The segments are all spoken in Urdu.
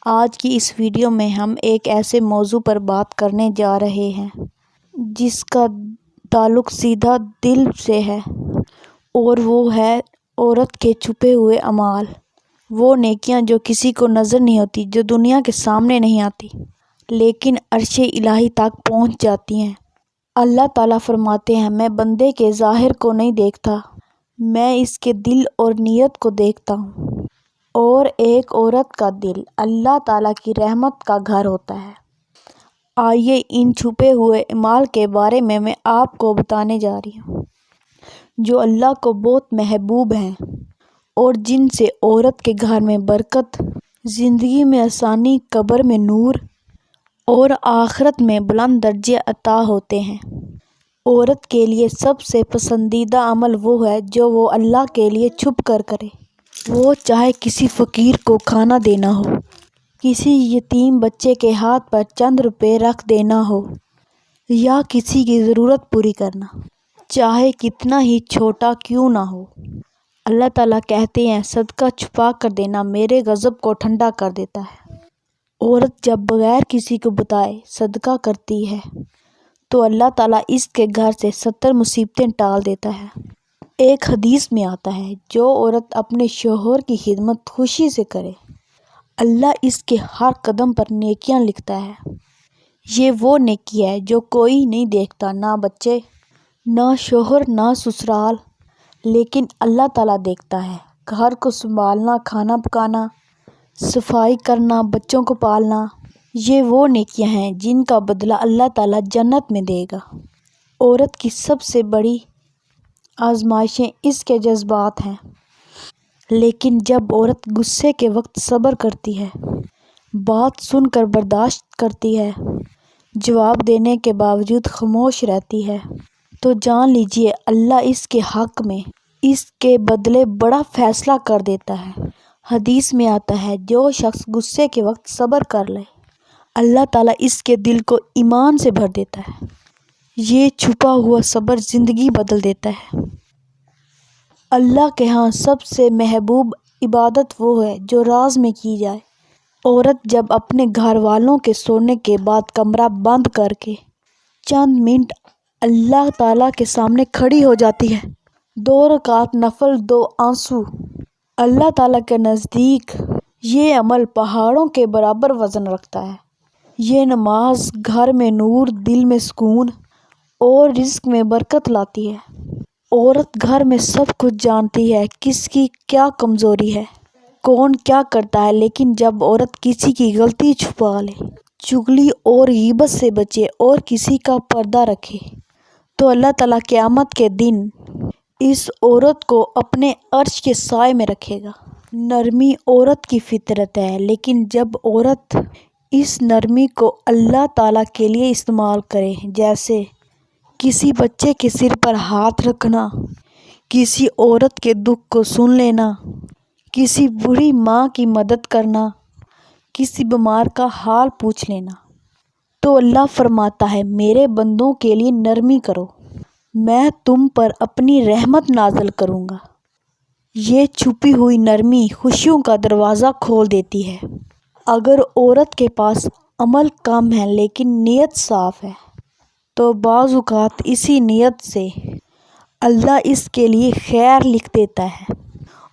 آج کی اس ویڈیو میں ہم ایک ایسے موضوع پر بات کرنے جا رہے ہیں جس کا تعلق سیدھا دل سے ہے، اور وہ ہے عورت کے چھپے ہوئے اعمال، وہ نیکیاں جو کسی کو نظر نہیں ہوتی، جو دنیا کے سامنے نہیں آتی لیکن عرش الہی تک پہنچ جاتی ہیں۔ اللہ تعالیٰ فرماتے ہیں، میں بندے کے ظاہر کو نہیں دیکھتا، میں اس کے دل اور نیت کو دیکھتا ہوں۔ اور ایک عورت کا دل اللہ تعالیٰ کی رحمت کا گھر ہوتا ہے۔ آئیے ان چھپے ہوئے اعمال کے بارے میں آپ کو بتانے جا رہی ہوں، جو اللہ کو بہت محبوب ہیں اور جن سے عورت کے گھر میں برکت، زندگی میں آسانی، قبر میں نور اور آخرت میں بلند درجے عطا ہوتے ہیں۔ عورت کے لیے سب سے پسندیدہ عمل وہ ہے جو وہ اللہ کے لیے چھپ کر کرے، وہ چاہے کسی فقیر کو کھانا دینا ہو، کسی یتیم بچے کے ہاتھ پر چند روپے رکھ دینا ہو، یا کسی کی ضرورت پوری کرنا، چاہے کتنا ہی چھوٹا کیوں نہ ہو۔ اللہ تعالیٰ کہتے ہیں، صدقہ چھپا کر دینا میرے غضب کو ٹھنڈا کر دیتا ہے۔ عورت جب بغیر کسی کو بتائے صدقہ کرتی ہے تو اللہ تعالیٰ اس کے گھر سے 70 مصیبتیں ٹال دیتا ہے۔ ایک حدیث میں آتا ہے، جو عورت اپنے شوہر کی خدمت خوشی سے کرے، اللہ اس کے ہر قدم پر نیکیاں لکھتا ہے۔ یہ وہ نیکی ہے جو کوئی نہیں دیکھتا، نہ بچے، نہ شوہر، نہ سسرال، لیکن اللہ تعالیٰ دیکھتا ہے۔ گھر کو سنبھالنا، کھانا پکانا، صفائی کرنا، بچوں کو پالنا، یہ وہ نیکیاں ہیں جن کا بدلہ اللہ تعالیٰ جنت میں دے گا۔ عورت کی سب سے بڑی آزمائشیں اس کے جذبات ہیں، لیکن جب عورت غصے کے وقت صبر کرتی ہے، بات سن کر برداشت کرتی ہے، جواب دینے کے باوجود خاموش رہتی ہے، تو جان لیجیے اللہ اس کے حق میں اس کے بدلے بڑا فیصلہ کر دیتا ہے۔ حدیث میں آتا ہے، جو شخص غصے کے وقت صبر کر لے، اللہ تعالیٰ اس کے دل کو ایمان سے بھر دیتا ہے۔ یہ چھپا ہوا صبر زندگی بدل دیتا ہے۔ اللہ کے ہاں سب سے محبوب عبادت وہ ہے جو راز میں کی جائے۔ عورت جب اپنے گھر والوں کے سونے کے بعد کمرہ بند کر کے چند منٹ اللہ تعالیٰ کے سامنے کھڑی ہو جاتی ہے، 2 رکعت نفل، 2 آنسو، اللہ تعالیٰ کے نزدیک یہ عمل پہاڑوں کے برابر وزن رکھتا ہے۔ یہ نماز گھر میں نور، دل میں سکون اور رزق میں برکت لاتی ہے۔ عورت گھر میں سب کچھ جانتی ہے، کس کی کیا کمزوری ہے، کون کیا کرتا ہے، لیکن جب عورت کسی کی غلطی چھپا لے، چغلی اور غیبت سے بچے اور کسی کا پردہ رکھے، تو اللہ تعالیٰ قیامت کے دن اس عورت کو اپنے عرش کے سائے میں رکھے گا۔ نرمی عورت کی فطرت ہے، لیکن جب عورت اس نرمی کو اللہ تعالیٰ کے لیے استعمال کرے، جیسے کسی بچے کے سر پر ہاتھ رکھنا، کسی عورت کے دکھ کو سن لینا، کسی بوڑھی ماں کی مدد کرنا، کسی بیمار کا حال پوچھ لینا، تو اللہ فرماتا ہے، میرے بندوں کے لیے نرمی کرو، میں تم پر اپنی رحمت نازل کروں گا۔ یہ چھپی ہوئی نرمی خوشیوں کا دروازہ کھول دیتی ہے۔ اگر عورت کے پاس عمل کم ہے لیکن نیت صاف ہے، تو بعض اوقات اسی نیت سے اللہ اس کے لیے خیر لکھ دیتا ہے۔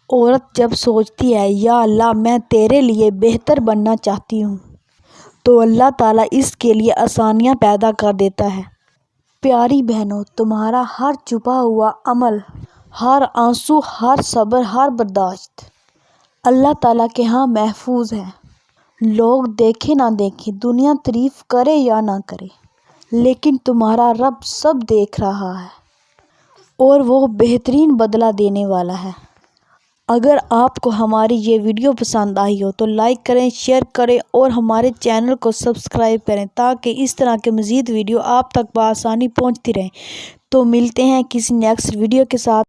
عورت جب سوچتی ہے، یا اللہ میں تیرے لیے بہتر بننا چاہتی ہوں، تو اللہ تعالیٰ اس کے لیے آسانیاں پیدا کر دیتا ہے۔ پیاری بہنوں، تمہارا ہر چھپا ہوا عمل، ہر آنسو، ہر صبر، ہر برداشت اللہ تعالیٰ کے ہاں محفوظ ہے۔ لوگ دیکھیں نہ دیکھیں، دنیا تعریف کرے یا نہ کرے، لیکن تمہارا رب سب دیکھ رہا ہے اور وہ بہترین بدلہ دینے والا ہے۔ اگر آپ کو ہماری یہ ویڈیو پسند آئی ہو تو لائک کریں، شیئر کریں اور ہمارے چینل کو سبسکرائب کریں، تاکہ اس طرح کے مزید ویڈیو آپ تک بآسانی پہنچتی رہیں۔ تو ملتے ہیں کسی نیکسٹ ویڈیو کے ساتھ۔